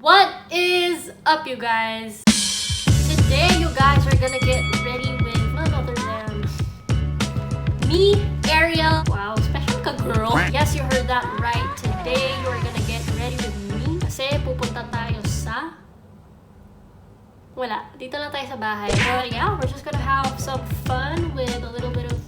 What is up, you guys? Today, you guys are gonna get ready with none other than me, Arielle. Wow, special ka, girl. Yes, you heard that right. Today, you are gonna get ready with me kasi pupunta tayo sa... Wala. Dito lang tayo sa bahay. But yeah, we're just gonna have some fun with a little bit of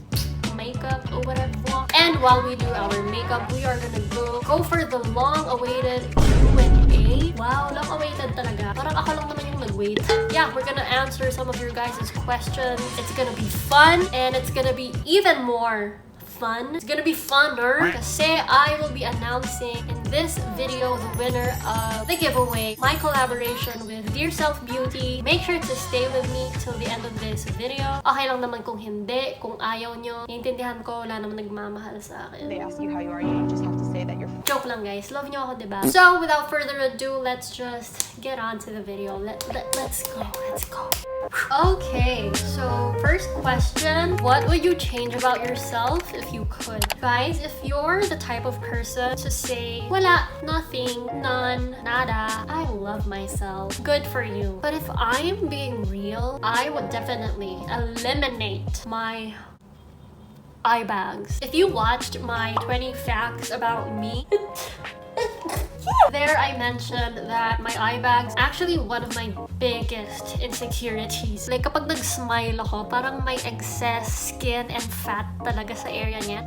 makeup or whatever. And while we do our makeup, we are gonna go for the long-awaited Q&A. Wow, long-awaited talaga. Parang ako lang naman yung nag-wait. Yeah, we're gonna answer some of your guys' questions. It's gonna be fun, and it's gonna be even more fun. It's gonna be funner kasi I will be announcing in this video the winner of the giveaway, my collaboration with Dear Self Beauty. Make sure to stay with me till the end of this video. Okay lang naman kung hindi, kung ayaw nyo. Naiintindihan ko, wala naman nagmamahal sa akin. They ask you how you are, you just have to say that you're... Joke lang, guys. Love nyo ako, diba? So, without further ado, let's just get on to the video. Let's go. Let's go. Okay, so first question, what would you change about yourself if you could? Guys, if you're the type of person to say, wala, nothing, none, nada, I love myself, good for you. But if I'm being real, I would definitely eliminate my eye bags. If you watched my 20 facts about me, there I mentioned that my eye bags actually one of my biggest insecurities. Like kapag nag-smile ako, parang may excess skin and fat talaga sa area niya.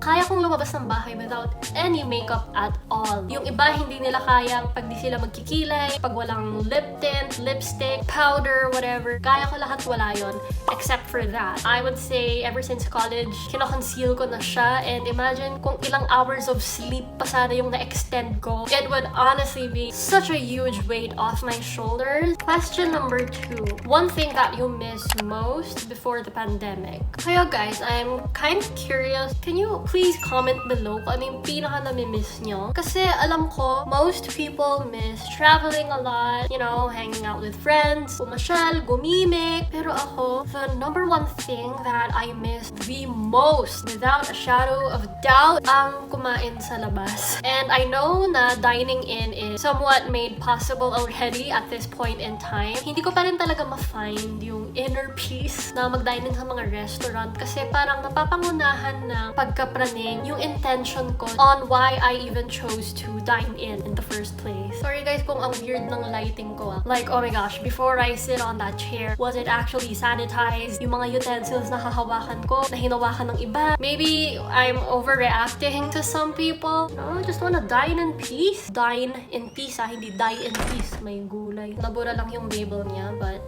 Kaya kong lumabas ng bahay without any makeup at all. Yung iba hindi nila kaya pag di sila magkikilay, pag walang lip tint, lipstick, powder, whatever. Kaya ko lahat wala yon except for that. I would say ever since college, kino-conceal ko na siya, and imagine kung ilang hours of sleep pa sana yung na-extend ko. It would honestly be such a huge weight off my shoulders. Question number 2. One thing that you miss most before the pandemic. Kaya guys, I'm kind of curious. Can you please comment below kung ano yung pinaka nami-miss nyo? Kasi alam ko, most people miss traveling a lot, you know, hanging out with friends, pumasyal, gumimik. Pero ako, the number one thing that I miss the most, without a shadow of doubt, ang kumain sa labas. And I know na dining in is somewhat made possible already at this point in time. Hindi ko pa rin talaga ma-find yung inner peace na mag-dine in sa mga restaurant kasi parang napapangunahan ng pagkapraning yung intention ko on why I even chose to dine in the first place. Sorry guys kung ang weird ng lighting ko. Like, oh my gosh, before I sit on that chair, was it actually sanitized? Yung mga utensils na hahawakan ko, na hinawakan ng iba. Maybe I'm overreacting to some people. No, I just wanna dine in peace. Dine in peace, hindi die in peace. May gulay. Nabura lang yung label niya, but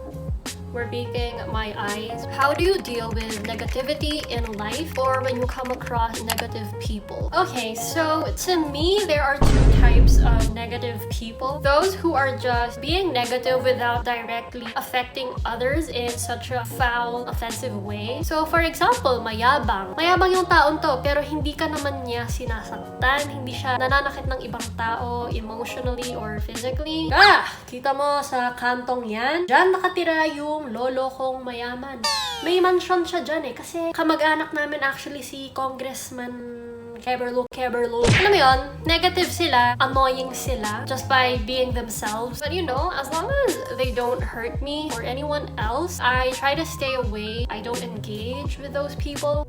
we're baking my eyes. How do you deal with negativity in life or when you come across negative people? Okay, so to me, there are two types of negative people. Those who are just being negative without directly affecting others in such a foul, offensive way. So for example, mayabang. Mayabang yung taon to, pero hindi ka naman niya sinasaktan, hindi siya nananakit ng ibang tao emotionally or physically. Kita mo sa kantong yan? Diyan nakatira yung lolo kong mayaman. May mansion siya dyan kasi kamag-anak namin actually si Congressman Keberlo. Alam mo yun, negative sila, annoying sila, just by being themselves. But you know, as long as they don't hurt me or anyone else, I try to stay away. I don't engage with those people.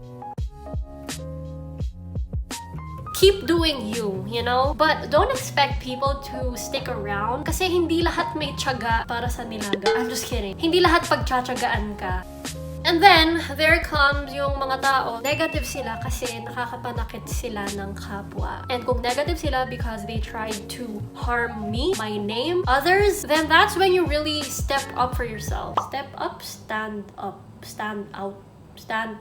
Keep doing you, you know? But don't expect people to stick around kasi hindi lahat may tiyaga para sa nilaga. I'm just kidding. Hindi lahat pagtsatsagaan ka. And then, there comes yung mga tao, negative sila kasi nakakapanakit sila ng kapwa. And kung negative sila because they tried to harm me, my name, others, then that's when you really step up for yourself. Step up, stand out, stand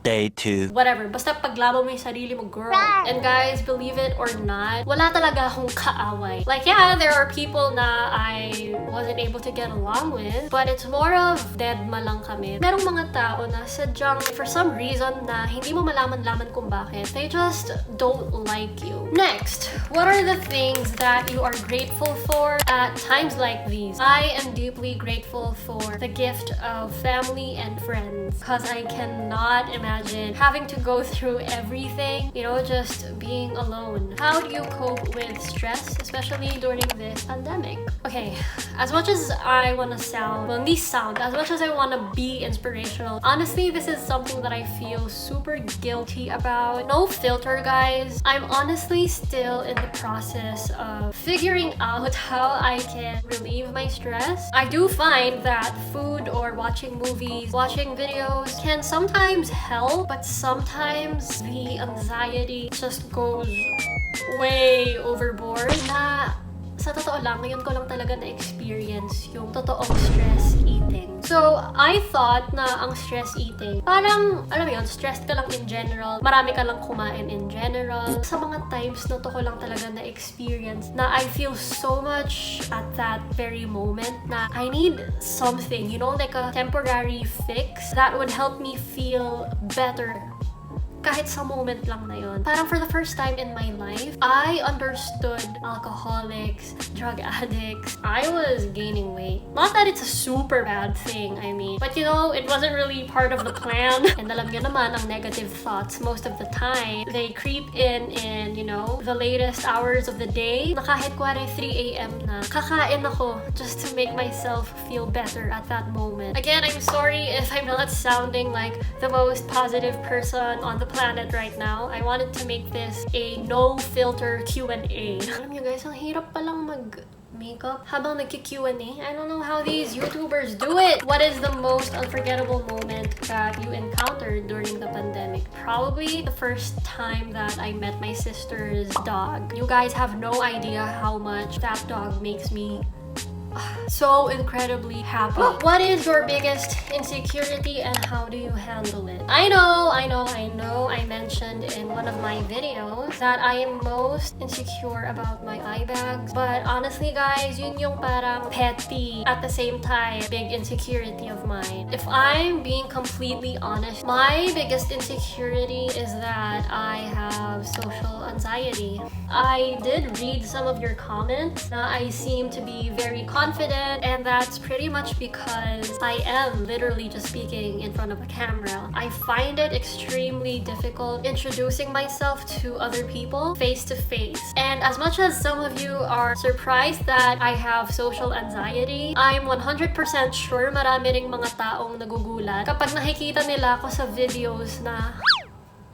Day 2. whatever. Basta paglaban mo yung sarili mo, girl. And guys, believe it or not, wala talaga akong kaaway. Like, yeah, there are people na I wasn't able to get along with, but it's more of deadma lang kami. Merong mga tao na sadyang, for some reason na hindi mo malaman-laman kung bakit, they just don't like you. Next, what are the things that you are grateful for at times like these? I am deeply grateful for the gift of family and friends because I cannot imagine imagine having to go through everything, you know, just being alone. How do you cope with stress, especially during this pandemic? Okay, as much as I want to sound, well, as much as I want to be inspirational, honestly, this is something that I feel super guilty about. No filter, guys. I'm honestly still in the process of figuring out how I can relieve my stress. I do find that food or watching movies, watching videos can sometimes help, but sometimes the anxiety just goes way overboard na sa totoo lang, ngayon ko lang talaga na-experience yung totoong stress eating. So, I thought na ang stress eating, parang, alam mo yun, stressed ka lang in general, marami ka lang kumain in general. Sa mga times na to ko lang talaga na-experience na I feel so much at that very moment na I need something, you know, like a temporary fix that would help me feel better. Kahit sa moment lang na yun. Parang for the first time in my life, I understood alcoholics, drug addicts. I was gaining weight. Not that it's a super bad thing, I mean. But you know, it wasn't really part of the plan. And alam nyo naman, ang negative thoughts, most of the time, they creep in, you know, the latest hours of the day. Na kahit kuwari 3 a.m. na, kakain ako just to make myself feel better at that moment. Again, I'm sorry if I'm not sounding like the most positive person on the planet right now. I wanted to make this a no-filter Q&A. Alam niyo guys, ang hirap palang makeup habang nagki-Q&A. I don't know how these YouTubers do it. What is the most unforgettable moment that you encountered during the pandemic? Probably the first time that I met my sister's dog. You guys have no idea how much that dog makes me so incredibly happy. What is your biggest insecurity and how do you handle it? I know I mentioned in one of my videos that I am most insecure about my eye bags, but honestly guys, yun yung parang petty at the same time big insecurity of mine. If I'm being completely honest, my biggest insecurity is that I have social anxiety. I did read some of your comments na I seem to be very confident, and that's pretty much because I am literally just speaking in front of a camera. I find it extremely difficult introducing myself to other people face to face. And as much as some of you are surprised that I have social anxiety, I'm 100% sure marami ring mga taong nagugulat kapag nakikita nila ako sa videos na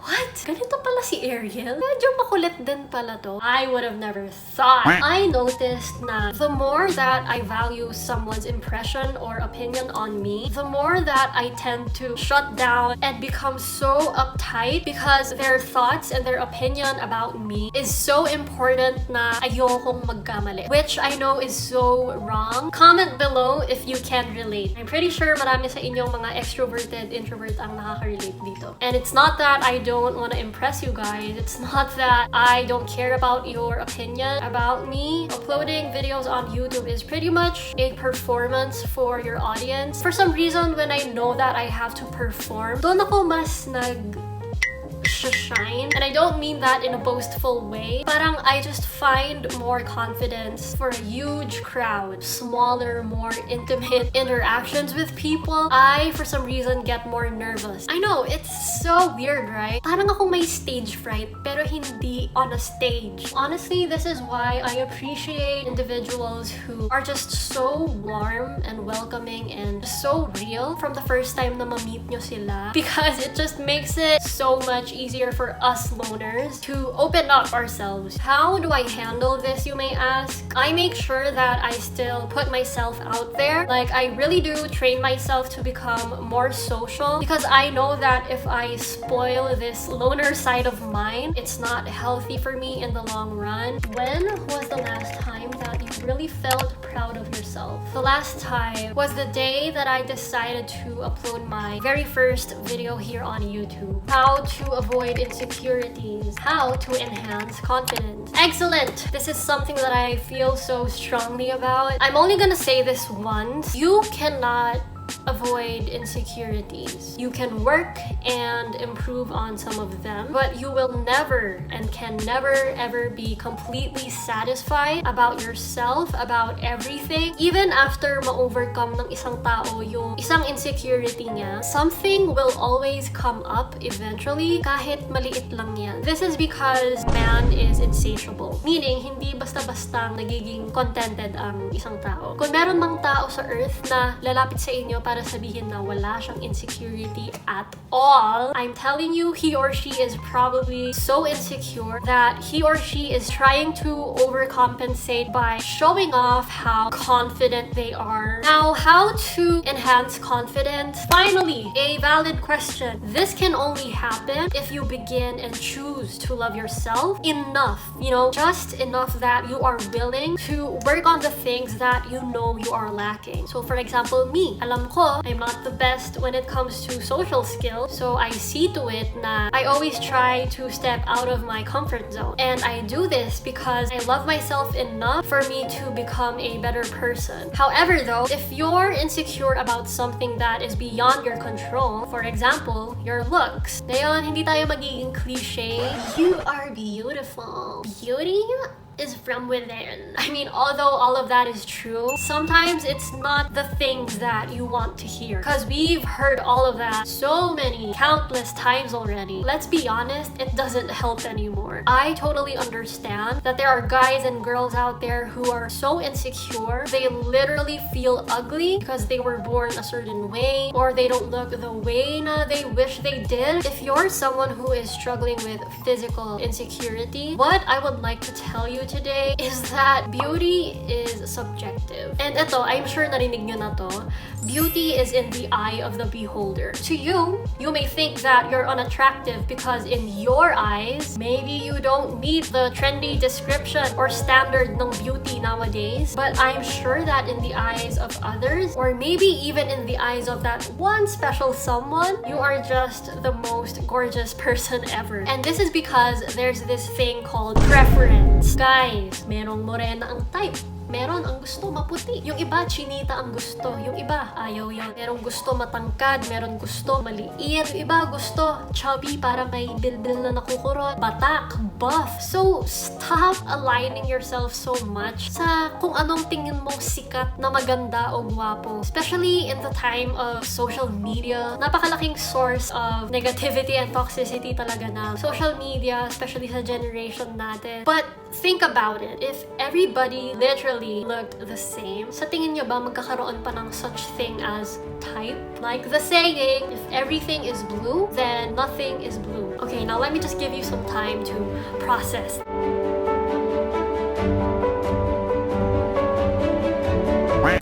what? Ganito pala si Arielle? Medyo makulit din pala to. I would have never thought. I noticed na the more that I value someone's impression or opinion on me, the more that I tend to shut down and become so uptight because their thoughts and their opinion about me is so important na ayokong magkamali. Which I know is so wrong. Comment below if you can relate. I'm pretty sure marami sa inyong mga extroverted, introvert ang nakaka-relate dito. And it's not that I don't want to impress you guys. It's not that I don't care about your opinion about me. Uploading videos on YouTube is pretty much a performance for your audience. For some reason, when I know that I have to perform, doon ako mas shine. And I don't mean that in a boastful way. Parang I just find more confidence for a huge crowd, smaller, more intimate interactions with people. I, for some reason, get more nervous. I know, it's so weird, right? Parang akong may stage fright, pero hindi on a stage. Honestly, this is why I appreciate individuals who are just so warm and welcoming and so real from the first time na ma-meet nyo sila. Because it just makes it so much easier for us loners to open up ourselves. How do I handle this, you may ask? I make sure that I still put myself out there. Like, I really do train myself to become more social because I know that if I spoil this loner side of mine, it's not healthy for me in the long run. When was the last time that you really felt proud of yourself? The last time was the day that I decided to upload my very first video here on YouTube. How to avoid insecurities. How to enhance confidence. Excellent! This is something that I feel so strongly about. I'm only gonna say this once. You cannot avoid insecurities. You can work and improve on some of them, but you will never and can never ever be completely satisfied about yourself, about everything. Even after ma-overcome ng isang tao yung isang insecurity niya, something will always come up eventually, kahit maliit lang yan. This is because man is insatiable. Meaning, hindi basta-basta nagiging contented ang isang tao. Kung meron mang tao sa earth na lalapit sa inyo para sabihin na wala siyang insecurity at all, I'm telling you, he or she is probably so insecure that he or she is trying to overcompensate by showing off how confident they are. Now, how to enhance confidence? Finally, a valid question. This can only happen if you begin and choose to love yourself enough, just enough that you are willing to work on the things that you know you are lacking. So for example, me, alam ko, I'm not the best when it comes to social skills, so I see to it na I always try to step out of my comfort zone. And I do this because I love myself enough for me to become a better person. However though, if you're insecure about something that is beyond your control, for example, your looks. Ngayon, hindi tayo magiging cliche. You are beautiful. Beauty is from within. I mean, although all of that is true, sometimes it's not the things that you want to hear. Because we've heard all of that so many, countless times already. Let's be honest, it doesn't help anymore. I totally understand that there are guys and girls out there who are so insecure, they literally feel ugly because they were born a certain way, or they don't look the way na they wish they did. If you're someone who is struggling with physical insecurity, what I would like to tell you today is that beauty is subjective. And ito, I'm sure narinig nyo na to. Beauty is in the eye of the beholder. To you, you may think that you're unattractive because in your eyes, maybe you don't meet the trendy description or standard ng beauty nowadays. But I'm sure that in the eyes of others, or maybe even in the eyes of that one special someone, you are just the most gorgeous person ever. And this is because there's this thing called preference. Guys, merong morena ang type. Meron ang gusto maputi. Yung iba, chinita ang gusto. Yung iba, ayaw yan. Merong gusto matangkad. Meron gusto maliit. Yung iba, gusto chubby para may bilbil na nakukurot. Batak, buff. So, stop aligning yourself so much sa kung anong tingin mong sikat na maganda o guwapo. Especially in the time of social media. Napakalaking source of negativity and toxicity talaga na social media, especially sa generation natin. But, think about it. If everybody literally looked the same, sa tingin nyo ba magkakaroon pa ng such thing as type? Like the saying, if everything is blue, then nothing is blue. Okay, now let me just give you some time to process.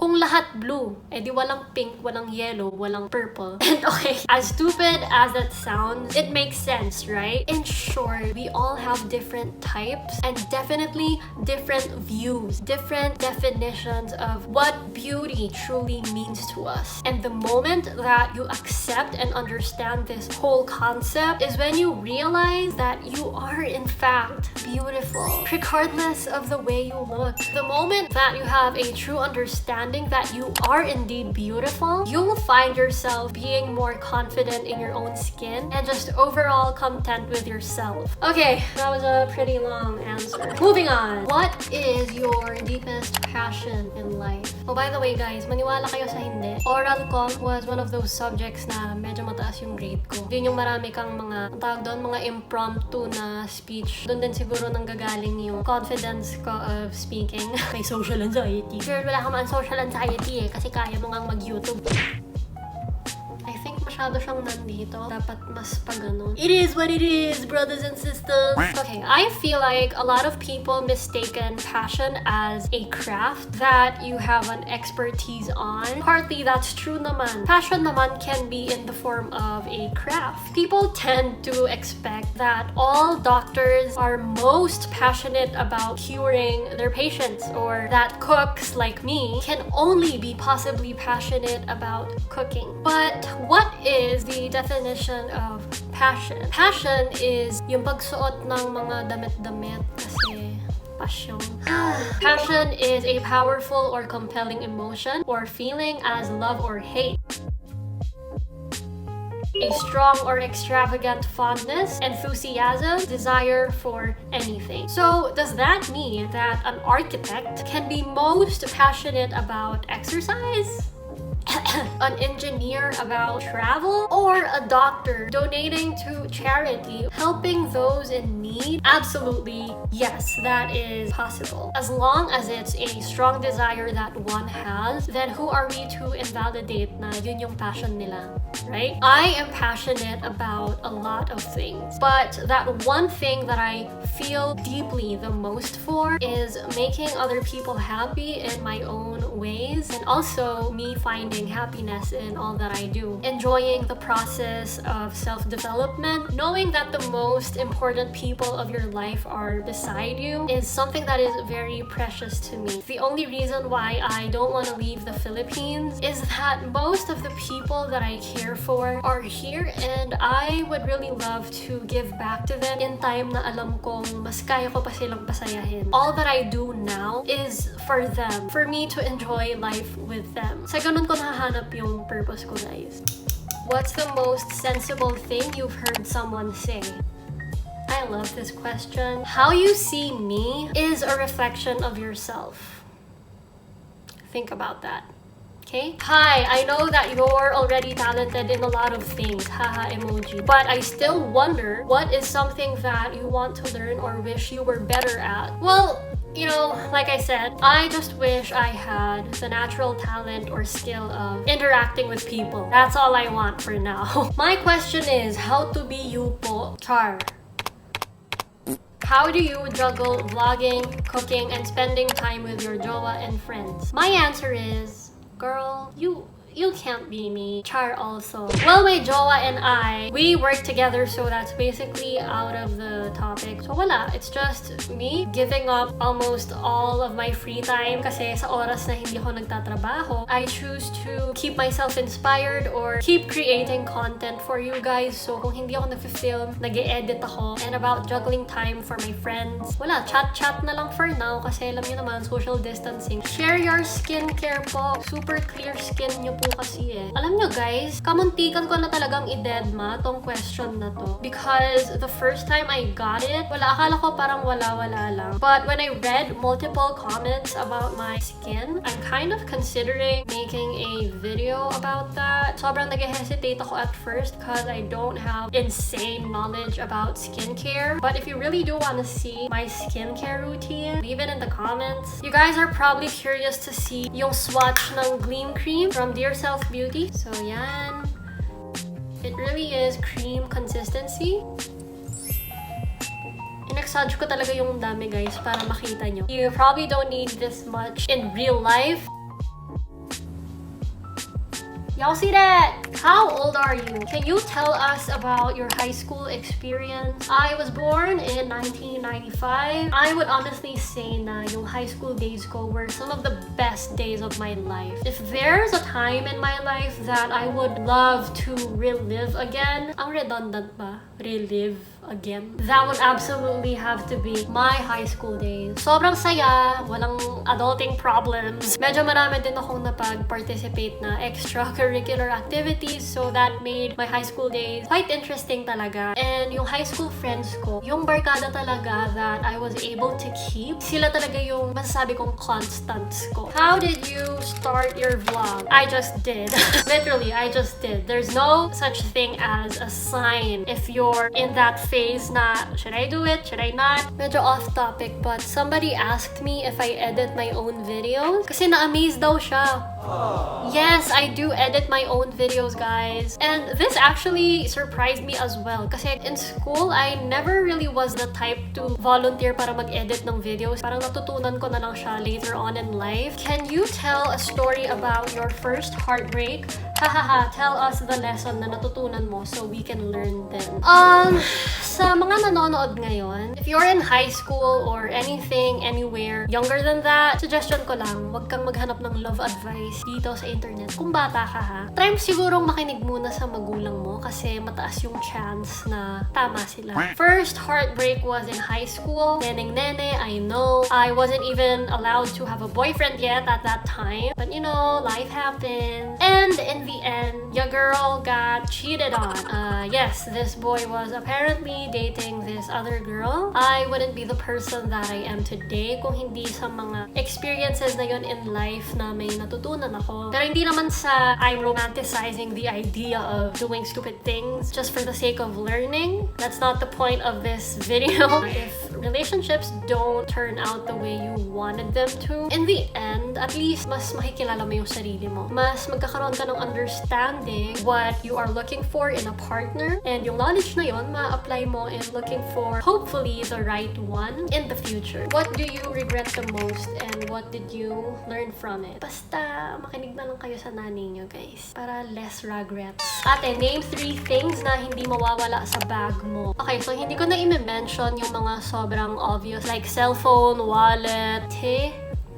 Kung lahat blue, edi walang pink, walang yellow, walang purple. And okay, as stupid as that sounds, it makes sense, right? In short, we all have different types and definitely different views, different definitions of what beauty truly means to us. And the moment that you accept and understand this whole concept is when you realize that you are in fact beautiful, regardless of the way you look. The moment that you have a true understanding that you are indeed beautiful, you will find yourself being more confident in your own skin and just overall content with yourself. Okay, that was a pretty long answer. Moving on. What is your deepest passion in life? Oh, by the way guys, maniwala kayo sa hindi. Oral com was one of those subjects na medyo mataas yung grade ko. Yun yung marami kang mga, ang tawag doon, mga impromptu na speech. Doon din siguro nanggagaling yung confidence ko of speaking. May social anxiety. Sure, wala ka man social anxiety kasi kaya mo ngang mag-YouTube. I think masyado siyang nandito. Dapat mas pagano. It is what it is, brothers and sisters. Okay, I feel like a lot of people mistaken passion as a craft that you have an expertise on. Partly that's true naman. Passion naman can be in the form of a craft. People tend to expect that all doctors are most passionate about curing their patients, or that cooks like me can only be possibly passionate about cooking. But what is the definition of passion? Passion is yung pagsuot ng mga damit-damit kasi passion. Passion is a powerful or compelling emotion or feeling as love or hate. a strong or extravagant fondness, enthusiasm, desire for anything. So does that mean that an architect can be most passionate about exercise? An engineer about travel, or a doctor donating to charity, helping those in need? Absolutely, yes, that is possible. As long as it's a strong desire that one has, then who are we to invalidate na yun yung passion nila, right? I am passionate about a lot of things, but that one thing that I feel deeply the most for is making other people happy in my own ways, and also me finding happiness in all that I do. Enjoying the process of self-development, knowing that the most important people of your life are beside you is something that is very precious to me. The only reason why I don't want to leave the Philippines is that most of the people that I care for are here, and I would really love to give back to them in time na alam kong mas kaya ko pa silang pasayahin. All that I do now is for them, for me to enjoy life with them. Sa ganun ko nahanap yung purpose ko, guys. What's the most sensible thing you've heard someone say? I love this question. How you see me is a reflection of yourself. Think about that. Okay? Hi, I know that you're already talented in a lot of things, haha emoji. But I still wonder, what is something that you want to learn or wish you were better at? Well, you know, like I said, I just wish I had the natural talent or skill of interacting with people. That's all I want for now. My question is, how to be you po, Char? How do you juggle vlogging, cooking, and spending time with your jowa and friends? My answer is, girl, you can't be me. Char also. Well, my jowa and I, we work together, so that's basically out of the topic. So wala, it's just me giving up almost all of my free time kasi sa oras na hindi ako nagtatrabaho, I choose to keep myself inspired or keep creating content for you guys. So kung hindi ako nag-film, nag-e-edit ako. And about juggling time for my friends, wala, chat-chat na lang for now kasi alam niyo naman, social distancing. Share your skincare po. Super clear skin niyo po kasi eh. Alam nyo guys, kamuntikan ko na talagang i-deadma tong question na to. Because the first time I got it, akala ko parang wala-wala lang. But when I read multiple comments about my skin, I'm kind of considering making a video about that. Sobrang nag-hesitate ako at first because I don't have insane knowledge about skincare. But if you really do want to see my skincare routine, leave it in the comments. You guys are probably curious to see yung swatch ng Gleam Cream from Dear Self Beauty. So yan. It really is cream consistency. Ineksage ko talaga yung dami guys para makita nyo. You probably don't need this much in real life. Y'all see that? How old are you? Can you tell us about your high school experience? I was born in 1995. I would honestly say na yung high school days ko were some of the best days of my life. If there's a time in my life that I would love to relive again, ang redundant ba? Relive again? That would absolutely have to be my high school days. Sobrang saya, walang adulting problems. Medyo marami din akong napag-participate na extracurricular activities, so that made my high school days quite interesting talaga. And yung high school friends ko, yung barkada talaga that I was able to keep, sila talaga yung masasabi kong constants ko. How did you start your vlog? I just did. Literally, I just did. There's no such thing as a sign if you're in that phase na, should I do it? Should I not? Medyo off topic, but somebody asked me if I edit my own videos. Kasi na-amaze daw siya. Yes, I do edit my own videos, guys. And this actually surprised me as well. Kasi in school, I never really was the type to volunteer para mag-edit ng videos. Parang natutunan ko na lang siya later on in life. Can you tell a story about your first heartbreak? Hahaha, tell us the lesson na natutunan mo so we can learn them. Sa mga nanonood ngayon, If you're in high school or anything, anywhere, younger than that, suggestion ko lang, wag kang maghanap ng love advice dito sa internet. Kung bata ka ha, try mo sigurong makinig muna sa magulang mo kasi mataas yung chance na tama sila. First heartbreak was in high school. Neneng-nene, I know. I wasn't even allowed to have a boyfriend yet at that time. But you know, life happens. And in the end, your girl got cheated on. Yes, this boy was apparently dating this other girl. I wouldn't be the person that I am today kung hindi sa mga experiences na yun in life na may natutunan ako. Pero hindi naman sa I'm romanticizing the idea of doing stupid things just for the sake of learning. That's not the point of this video. If relationships don't turn out the way you wanted them to, in the end, at least mas makikilala mo yung sarili mo. Mas magkakaroon ka ng understanding what you are looking for in a partner, and yung knowledge na yun, ma-apply mo in looking for, hopefully, the right one in the future. What do you regret the most, and what did you learn from it? Basta, makinig na lang kayo sa nanay nyo, guys. Para less regrets. Ate, name 3 things na hindi mawawala sa bag mo. Okay, so hindi ko na i-mention yung mga sobrang obvious, like cellphone, wallet,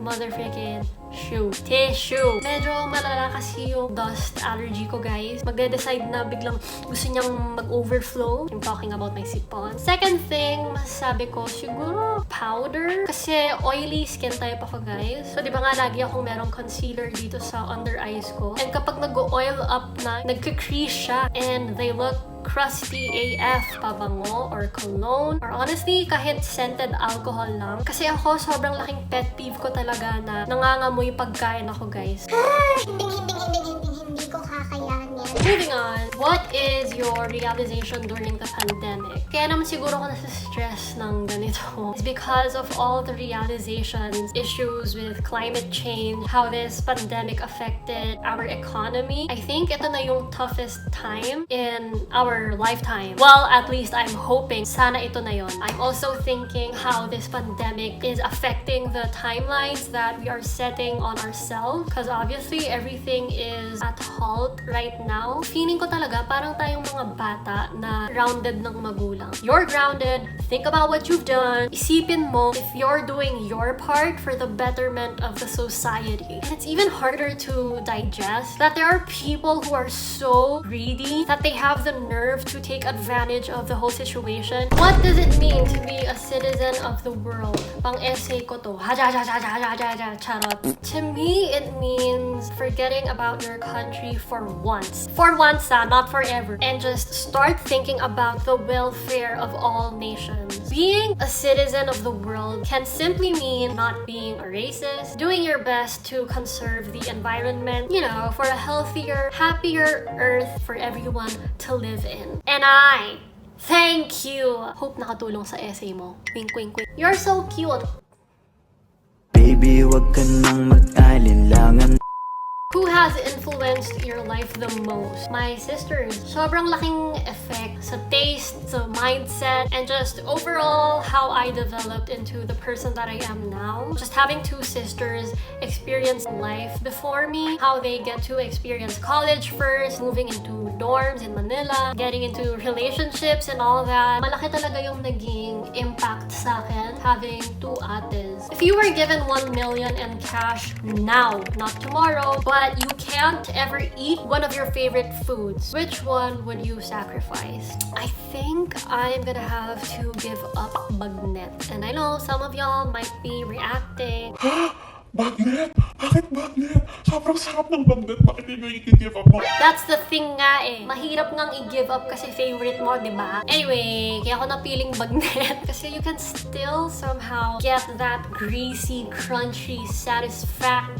motherfucking tissue. Medyo malala kasi yung dust allergy ko, guys. Magde-decide na biglang gusto niyang mag-overflow. I'm talking about my sipon. Second thing, masasabi ko, siguro powder. Kasi oily skin type ako, guys. So, di ba nga lagi akong merong concealer dito sa under eyes ko. And kapag nag-oil up na, nagka-crease siya. And they look crusty AF, pabango or cologne, or honestly, kahit scented alcohol lang. Kasi ako, sobrang laking pet peeve ko talaga na nangangamoy pagkain ako, guys. Hindi ko kakayanin. Moving on, what is your realization during the pandemic? Kaya naman siguro ako nasa-stress ng ganito. It's because of all the realizations, issues with climate change, how this pandemic affected our economy. I think ito na yung toughest time in our lifetime. Well, at least I'm hoping sana ito na yon. I'm also thinking how this pandemic is affecting the timelines that we are setting on ourselves, because obviously everything is at halt right now. Feeling ko talaga parang tayong mga bata na grounded ng magulang. You're grounded, think about what you've done, isipin mo if you're doing your part for the betterment of the society. And it's even harder to digest that there are people who are so greedy that they have the nerve to take advantage of the whole situation. What does it mean to be a citizen of the world? Pang-essay ko to. Charot. To me, it means forgetting about your country for once. For once, not forever. And just start thinking about the welfare of all nations. Being a citizen of the world can simply mean not being a racist, doing your best to conserve the environment, you know, for a healthier, happier earth for everyone to live in. And I thank you! Hope nakatulong sa essay mo. Wink, wink, wink. You're so cute! Baby, wag ka nang mag-alinlangan. Who has influenced your life the most? My sisters. Sobrang laking effect sa taste, sa mindset, and just overall how I developed into the person that I am now. Just having 2 sisters experience life before me, how they get to experience college first, moving into dorms in Manila, getting into relationships and all that. Malaki talaga yung naging impact sa akin having 2 ates. If you were given 1 million in cash now, not tomorrow, but you can't ever eat one of your favorite foods, which one would you sacrifice? I think I'm gonna have to give up bagnet. And I know some of y'all might be reacting. Bagnet? Bakit bagnet? Sobrang sarap ng bagnet. Bakit hindi mo i-give up mo? That's the thing nga eh. Mahirap ngang i-give up kasi favorite mo, di ba? Anyway, kaya ako napiling bagnet kasi you can still somehow get that greasy, crunchy, satisfying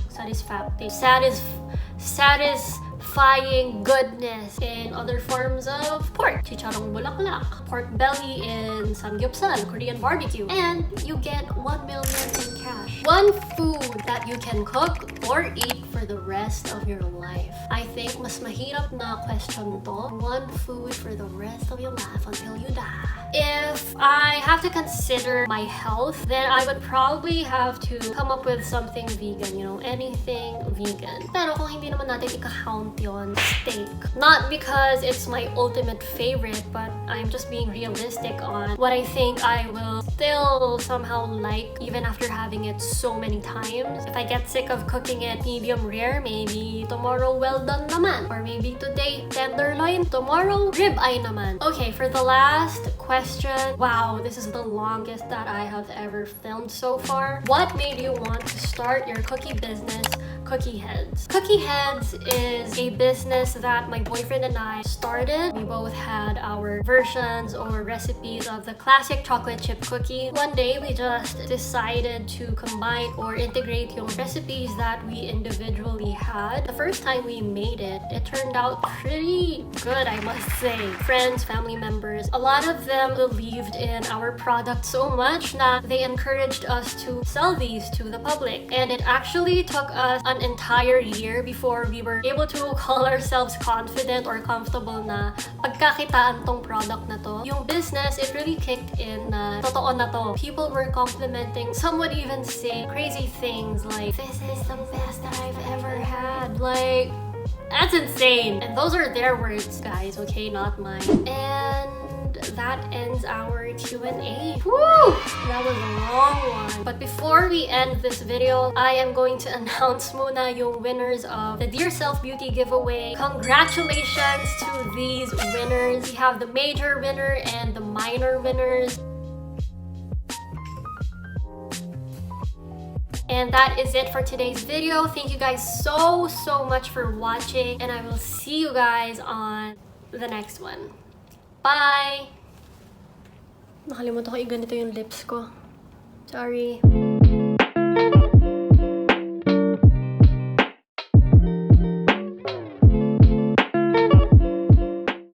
goodness in other forms of pork. Chicharong bulaklak, pork belly in samgyeopsal, Korean barbecue. And you get 1 million in cash. One food that you can cook or eat for the rest of your life? I think mas mahirap na question to. One food for the rest of your life until you die. If I have to consider my health, then I would probably have to come up with something vegan, you know, anything vegan. Pero kung hindi naman natin i-count yun, steak. Not because it's my ultimate favorite, but I'm just being realistic on what I think I will still somehow like even after having it so many times. If I get sick of cooking it medium rare, maybe tomorrow well done naman. Or maybe today tenderloin, tomorrow ribeye naman. Okay, for the last question, wow, this is the longest that I have ever filmed so far. What made you want to start your cookie business, Cookie Heads? Cookie Heads is a business that my boyfriend and I started. We both had our versions or recipes of the classic chocolate chip cookie. One day, we just decided to combine or integrate yung recipes that we individually had. The first time we made it, it turned out pretty good, I must say. Friends, family members, a lot of them believed in our product so much that they encouraged us to sell these to the public. And it actually took us an entire year before we were able to call ourselves confident or comfortable na pagkakitaan tong product na to. Yung business, it really kicked in na totoo na to. People were complimenting, some would even say crazy things like, "This is the best that I've ever had." Like, that's insane. And those are their words, guys, okay? Not mine. And that ends our Q&A. Woo! That was a long one. But before we end this video, I am going to announce muna yung winners of the Dear Self Beauty giveaway. Congratulations to these winners. We have the major winner and the minor winners. And that is it for today's video. Thank you guys so much for watching, and I will see you guys on the next one. Bye! Nakalimutan ko i-ganito yung lips ko. Sorry.